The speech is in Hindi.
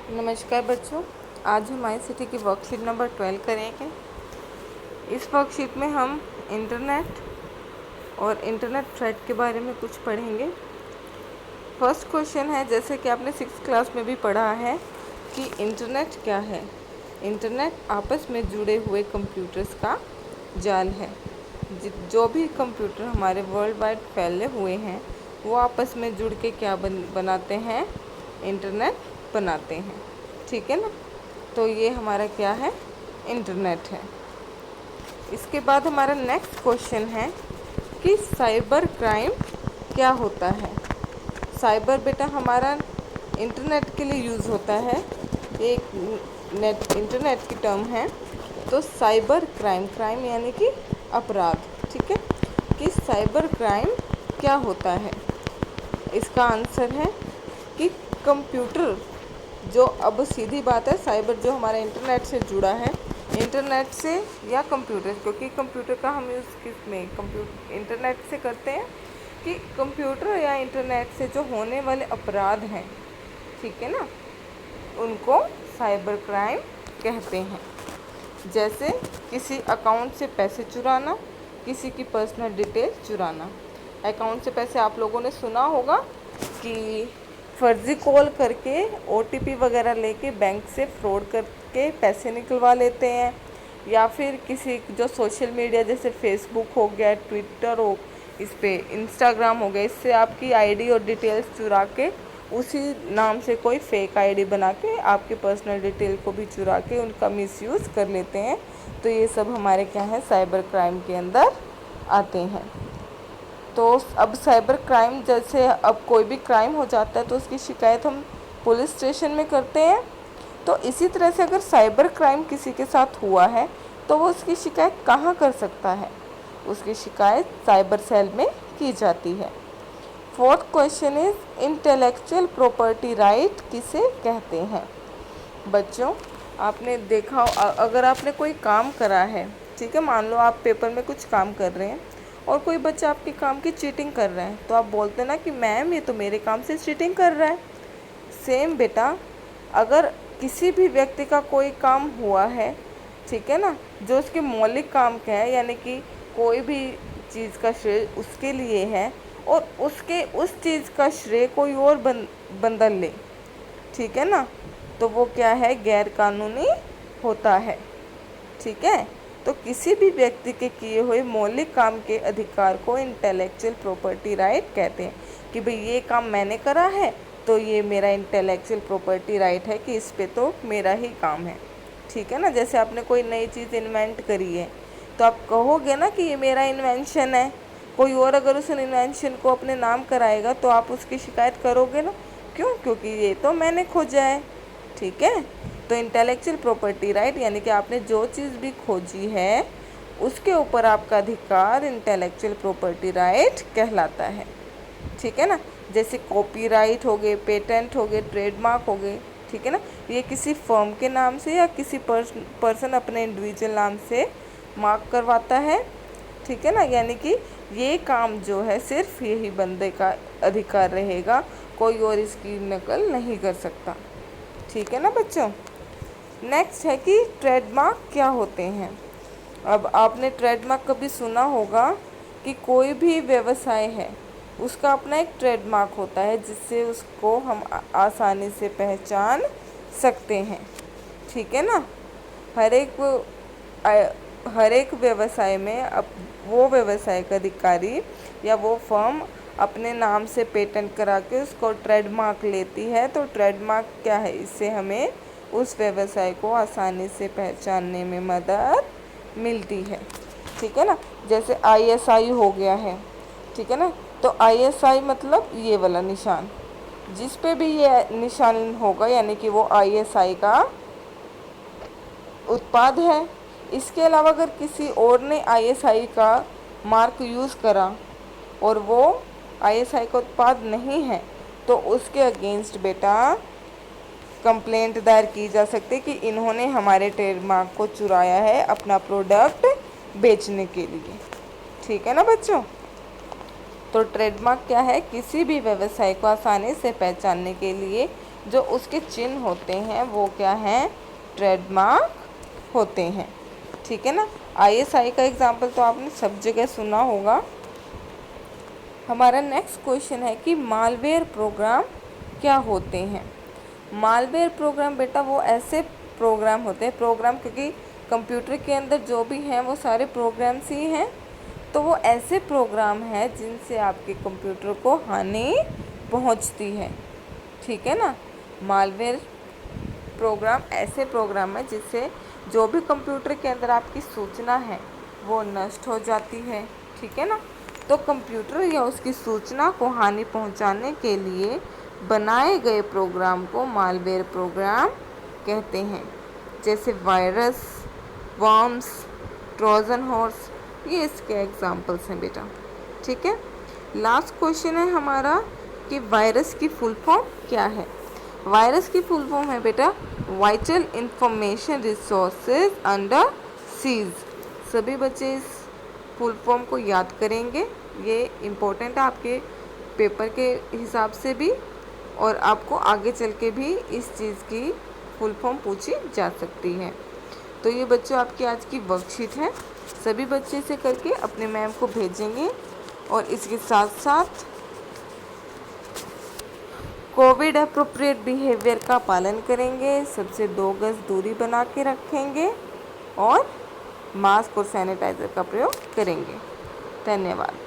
नमस्कार बच्चों, आज हम ICT की वर्कशीट नंबर 12 करेंगे। इस वर्कशीट में हम इंटरनेट और इंटरनेट थ्रेड के बारे में कुछ पढ़ेंगे। फर्स्ट क्वेश्चन है, जैसे कि आपने 6th क्लास में भी पढ़ा है कि इंटरनेट क्या है। इंटरनेट आपस में जुड़े हुए कंप्यूटर्स का जाल है। जो भी कंप्यूटर हमारे वर्ल्ड वाइड फैले हुए हैं वो आपस में जुड़ के क्या बनाते हैं, इंटरनेट बनाते हैं। ठीक है ना। तो ये हमारा क्या है, इंटरनेट है। इसके बाद हमारा नेक्स्ट क्वेश्चन है कि साइबर क्राइम क्या होता है। साइबर बेटा हमारा इंटरनेट के लिए यूज़ होता है, एक इंटरनेट की टर्म है। तो साइबर क्राइम, क्राइम यानी कि अपराध, ठीक है, कि साइबर क्राइम क्या होता है। इसका आंसर है कि कंप्यूटर जो, अब सीधी बात है, साइबर जो हमारा इंटरनेट से जुड़ा है, इंटरनेट से या कंप्यूटर, क्योंकि कंप्यूटर का हम यूज़ किस में, इंटरनेट से करते हैं, कि कंप्यूटर या इंटरनेट से जो होने वाले अपराध हैं, ठीक है ना, उनको साइबर क्राइम कहते हैं। जैसे किसी अकाउंट से पैसे चुराना, किसी की पर्सनल डिटेल चुराना। अकाउंट से पैसे, आप लोगों ने सुना होगा कि फर्जी कॉल करके OTP वगैरह लेके बैंक से फ्रॉड करके पैसे निकलवा लेते हैं, या फिर किसी जो सोशल मीडिया जैसे फेसबुक हो गया, ट्विटर हो, इस पे इंस्टाग्राम हो गया, इससे आपकी ID और डिटेल्स चुरा के उसी नाम से कोई फेक ID बना के आपके पर्सनल डिटेल को भी चुरा के उनका मिसयूज़ कर लेते हैं। तो ये सब हमारे क्या है, साइबर क्राइम के अंदर आते हैं। तो अब साइबर क्राइम, जैसे अब कोई भी क्राइम हो जाता है तो उसकी शिकायत हम पुलिस स्टेशन में करते हैं। तो इसी तरह से अगर साइबर क्राइम किसी के साथ हुआ है तो वो उसकी शिकायत कहाँ कर सकता है, उसकी शिकायत साइबर सेल में की जाती है। Fourth question is, intellectual property right किसे कहते हैं। बच्चों आपने देखा, अगर आपने कोई काम करा है, ठीक है, मान लो आप पेपर में कुछ काम कर रहे हैं और कोई बच्चा आपके काम की चीटिंग कर रहा है, तो आप बोलते हैं ना कि मैम ये तो मेरे काम से चीटिंग कर रहा है। सेम बेटा, अगर किसी भी व्यक्ति का कोई काम हुआ है, ठीक है ना, जो उसके मौलिक काम का है, यानी कि कोई भी चीज़ का श्रेय उसके लिए है और उसके उस चीज़ का श्रेय कोई और बंदा ले, ठीक है ना, तो वो क्या है, गैर कानूनी होता है। ठीक है। तो किसी भी व्यक्ति के किए हुए मौलिक काम के अधिकार को इंटेलेक्चुअल प्रॉपर्टी राइट कहते हैं, कि भाई ये काम मैंने करा है तो ये मेरा इंटेलेक्चुअल प्रॉपर्टी राइट है कि इस पे तो मेरा ही काम है। ठीक है ना। जैसे आपने कोई नई चीज़ इन्वेंट करी है तो आप कहोगे ना कि ये मेरा इन्वेंशन है। कोई और अगर उस इन्वेंशन को अपने नाम कराएगा तो आप उसकी शिकायत करोगे ना, क्यों, क्योंकि ये तो मैंने खोजा है। ठीक है। तो इंटेलेक्चुअल प्रॉपर्टी राइट यानी कि आपने जो चीज़ भी खोजी है उसके ऊपर आपका अधिकार इंटेलेक्चुअल प्रॉपर्टी राइट कहलाता है। ठीक है ना। जैसे कॉपीराइट हो गए, पेटेंट हो गए, ट्रेडमार्क हो गए, ठीक है ना, ये किसी फर्म के नाम से या किसी पर्सन अपने इंडिविजुअल नाम से मार्क करवाता है। ठीक है ना। यानी कि ये काम जो है सिर्फ यही बंदे का अधिकार रहेगा, कोई और इसकी नकल नहीं कर सकता। ठीक है ना बच्चों। नेक्स्ट है कि ट्रेडमार्क क्या होते हैं। अब आपने ट्रेडमार्क कभी सुना होगा कि कोई भी व्यवसाय है उसका अपना एक ट्रेडमार्क होता है जिससे उसको हम आसानी से पहचान सकते हैं। ठीक है ना। हर एक व्यवसाय में अब वो व्यवसाय का अधिकारी या वो फर्म अपने नाम से पेटेंट करा के उसको ट्रेडमार्क लेती है। तो ट्रेडमार्क क्या है, इससे हमें उस व्यवसाय को आसानी से पहचानने में मदद मिलती है। ठीक है ना। जैसे ISI हो गया है, ठीक है ना, तो ISI मतलब ये वाला निशान, जिस पे भी ये निशान होगा यानी कि वो ISI का उत्पाद है। इसके अलावा अगर किसी और ने ISI का मार्क यूज़ करा और वो ISI का उत्पाद नहीं है तो उसके अगेंस्ट बेटा कंप्लेंट दायर की जा सकती है कि इन्होंने हमारे ट्रेडमार्क को चुराया है अपना प्रोडक्ट बेचने के लिए। ठीक है ना बच्चों। तो ट्रेडमार्क क्या है, किसी भी व्यवसाय को आसानी से पहचानने के लिए जो उसके चिन्ह होते हैं वो क्या हैं, ट्रेडमार्क होते हैं। ठीक है ना। ISI का एग्जाम्पल तो आपने सब जगह सुना होगा। हमारा नेक्स्ट क्वेश्चन है कि मालवेयर प्रोग्राम क्या होते हैं। मालवेयर प्रोग्राम बेटा वो ऐसे प्रोग्राम होते हैं, प्रोग्राम क्योंकि कंप्यूटर के अंदर जो भी हैं वो सारे प्रोग्राम्स ही हैं, तो वो ऐसे प्रोग्राम हैं जिनसे आपके कंप्यूटर को हानि पहुंचती है। ठीक है ना। मालवेयर प्रोग्राम ऐसे प्रोग्राम है जिससे जो भी कंप्यूटर के अंदर आपकी सूचना है वो नष्ट हो जाती है। ठीक है ना। तो कंप्यूटर या उसकी सूचना को हानि पहुंचाने के लिए बनाए गए प्रोग्राम को मालवेयर प्रोग्राम कहते हैं। जैसे वायरस, वर्म्स, ट्रोजन हॉर्स, ये इसके एग्जाम्पल्स हैं बेटा। ठीक है। लास्ट क्वेश्चन है हमारा कि वायरस की फुल फॉर्म क्या है। वायरस की फुल फॉर्म है बेटा vital information resources under seize. सभी बच्चे इस फुल फॉर्म को याद करेंगे, ये इम्पोर्टेंट है आपके पेपर के हिसाब से भी, और आपको आगे चल के भी इस चीज़ की फुल फॉर्म पूछी जा सकती है। तो ये बच्चों आपकी आज की वर्कशीट है, सभी बच्चे इसे करके अपने मैम को भेजेंगे और इसके साथ साथ कोविड अप्रोप्रिएट बिहेवियर का पालन करेंगे, सबसे 2 गज दूरी बना के रखेंगे और मास्क और सैनिटाइज़र का प्रयोग करेंगे। धन्यवाद।